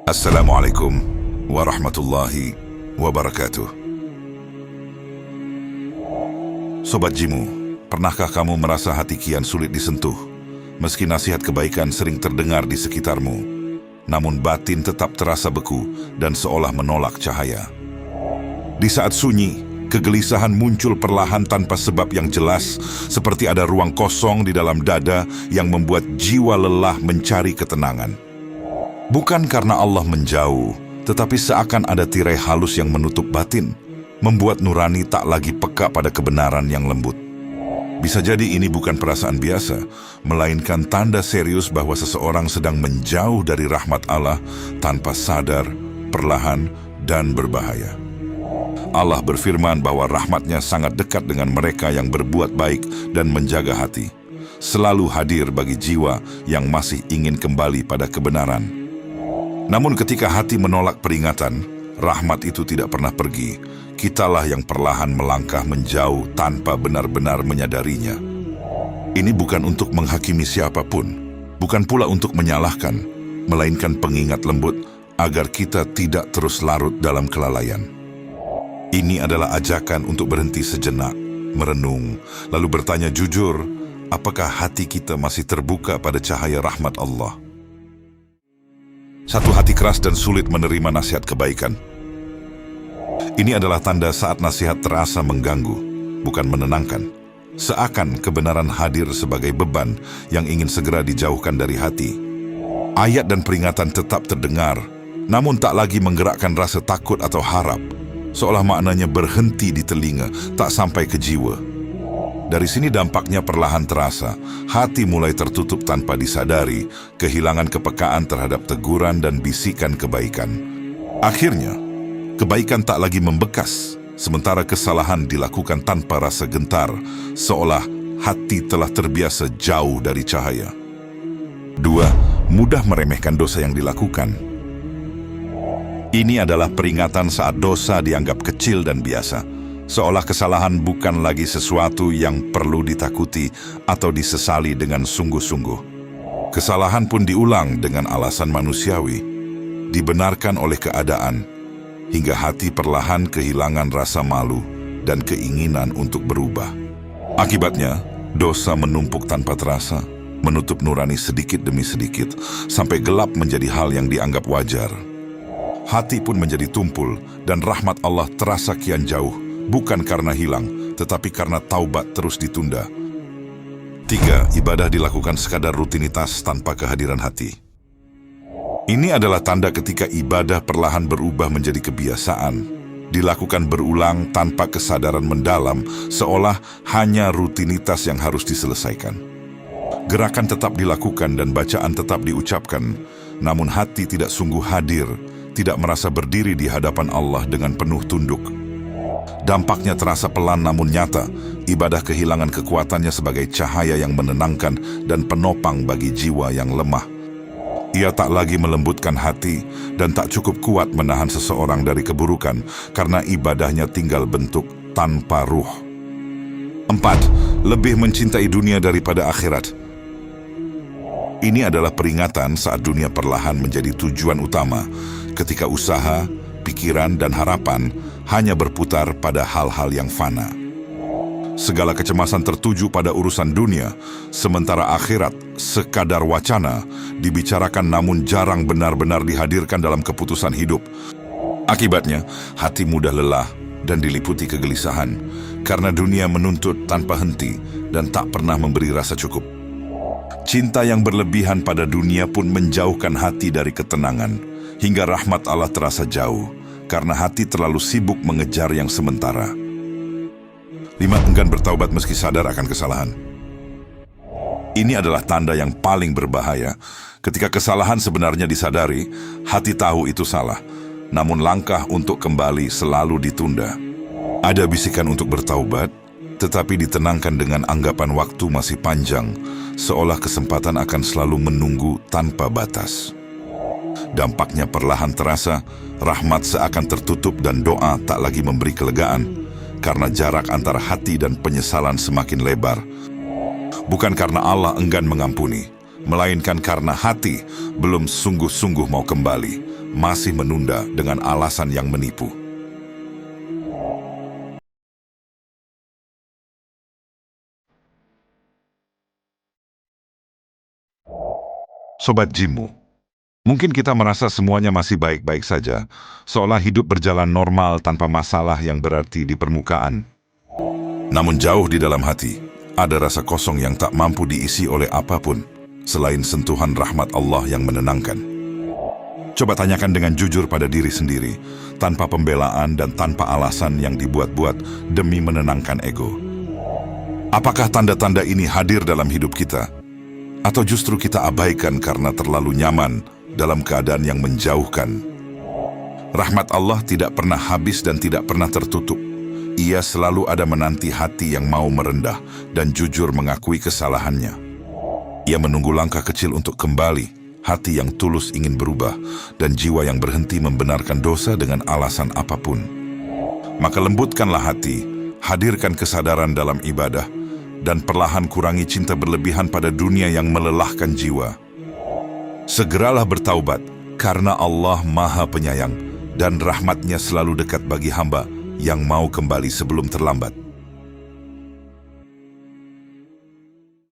Assalamualaikum warahmatullahi wabarakatuh. Sobat Jimu, pernahkah kamu merasa hati kian sulit disentuh? Meski nasihat kebaikan sering terdengar di sekitarmu, namun batin tetap terasa beku dan seolah menolak cahaya. Di saat sunyi, kegelisahan muncul perlahan tanpa sebab yang jelas, seperti ada ruang kosong di dalam dada yang membuat jiwa lelah mencari ketenangan. Bukan karena Allah menjauh, tetapi seakan ada tirai halus yang menutup batin, membuat nurani tak lagi peka pada kebenaran yang lembut. Bisa jadi ini bukan perasaan biasa, melainkan tanda serius bahwa seseorang sedang menjauh dari rahmat Allah tanpa sadar, perlahan, dan berbahaya. Allah berfirman bahwa rahmatnya sangat dekat dengan mereka yang berbuat baik dan menjaga hati, selalu hadir bagi jiwa yang masih ingin kembali pada kebenaran. Namun ketika hati menolak peringatan, rahmat itu tidak pernah pergi. Kitalah yang perlahan melangkah menjauh tanpa benar-benar menyadarinya. Ini bukan untuk menghakimi siapapun, bukan pula untuk menyalahkan, melainkan pengingat lembut agar kita tidak terus larut dalam kelalaian. Ini adalah ajakan untuk berhenti sejenak, merenung, lalu bertanya jujur, apakah hati kita masih terbuka pada cahaya rahmat Allah? Satu hati keras dan sulit menerima nasihat kebaikan. Ini adalah tanda saat nasihat terasa mengganggu, bukan menenangkan. Seakan kebenaran hadir sebagai beban yang ingin segera dijauhkan dari hati. Ayat dan peringatan tetap terdengar, namun tak lagi menggerakkan rasa takut atau harap, seolah maknanya berhenti di telinga, tak sampai ke jiwa. Dari sini dampaknya perlahan terasa, hati mulai tertutup tanpa disadari, kehilangan kepekaan terhadap teguran dan bisikan kebaikan. Akhirnya, kebaikan tak lagi membekas, sementara kesalahan dilakukan tanpa rasa gentar, seolah hati telah terbiasa jauh dari cahaya. 2. Mudah meremehkan dosa yang dilakukan. Ini adalah peringatan saat dosa dianggap kecil dan biasa, seolah kesalahan bukan lagi sesuatu yang perlu ditakuti atau disesali dengan sungguh-sungguh. Kesalahan pun diulang dengan alasan manusiawi, dibenarkan oleh keadaan, hingga hati perlahan kehilangan rasa malu dan keinginan untuk berubah. Akibatnya, dosa menumpuk tanpa terasa, menutup nurani sedikit demi sedikit, sampai gelap menjadi hal yang dianggap wajar. Hati pun menjadi tumpul, dan rahmat Allah terasa kian jauh, bukan karena hilang, tetapi karena taubat terus ditunda. 3. Ibadah dilakukan sekadar rutinitas tanpa kehadiran hati. Ini adalah tanda ketika ibadah perlahan berubah menjadi kebiasaan, dilakukan berulang tanpa kesadaran mendalam, seolah hanya rutinitas yang harus diselesaikan. Gerakan tetap dilakukan dan bacaan tetap diucapkan, namun hati tidak sungguh hadir, tidak merasa berdiri di hadapan Allah dengan penuh tunduk. Dampaknya terasa pelan namun nyata, ibadah kehilangan kekuatannya sebagai cahaya yang menenangkan dan penopang bagi jiwa yang lemah. Ia tak lagi melembutkan hati dan tak cukup kuat menahan seseorang dari keburukan karena ibadahnya tinggal bentuk tanpa ruh. 4. Lebih mencintai dunia daripada akhirat. Ini adalah peringatan saat dunia perlahan menjadi tujuan utama, ketika usaha, pikiran, dan harapan hanya berputar pada hal-hal yang fana. Segala kecemasan tertuju pada urusan dunia, sementara akhirat sekadar wacana, dibicarakan namun jarang benar-benar dihadirkan dalam keputusan hidup. Akibatnya, hati mudah lelah dan diliputi kegelisahan, karena dunia menuntut tanpa henti dan tak pernah memberi rasa cukup. Cinta yang berlebihan pada dunia pun menjauhkan hati dari ketenangan, hingga rahmat Allah terasa jauh, karena hati terlalu sibuk mengejar yang sementara. 5. Enggan bertaubat meski sadar akan kesalahan. Ini adalah tanda yang paling berbahaya. Ketika kesalahan sebenarnya disadari, hati tahu itu salah, namun langkah untuk kembali selalu ditunda. Ada bisikan untuk bertaubat, tetapi ditenangkan dengan anggapan waktu masih panjang, seolah kesempatan akan selalu menunggu tanpa batas. Dampaknya perlahan terasa, rahmat seakan tertutup dan doa tak lagi memberi kelegaan, karena jarak antara hati dan penyesalan semakin lebar. Bukan karena Allah enggan mengampuni, melainkan karena hati belum sungguh-sungguh mau kembali, masih menunda dengan alasan yang menipu. Sobat Jimu, mungkin kita merasa semuanya masih baik-baik saja, seolah hidup berjalan normal tanpa masalah yang berarti di permukaan. Namun jauh di dalam hati, ada rasa kosong yang tak mampu diisi oleh apapun, selain sentuhan rahmat Allah yang menenangkan. Coba tanyakan dengan jujur pada diri sendiri, tanpa pembelaan dan tanpa alasan yang dibuat-buat demi menenangkan ego. Apakah tanda-tanda ini hadir dalam hidup kita? Atau justru kita abaikan karena terlalu nyaman dalam keadaan yang menjauhkan? Rahmat Allah tidak pernah habis dan tidak pernah tertutup. Ia selalu ada menanti hati yang mau merendah dan jujur mengakui kesalahannya. Ia menunggu langkah kecil untuk kembali, hati yang tulus ingin berubah, dan jiwa yang berhenti membenarkan dosa dengan alasan apapun. Maka lembutkanlah hati, hadirkan kesadaran dalam ibadah, dan perlahan kurangi cinta berlebihan pada dunia yang melelahkan jiwa. Segeralah bertaubat, karena Allah Maha Penyayang, dan rahmatnya selalu dekat bagi hamba yang mau kembali sebelum terlambat.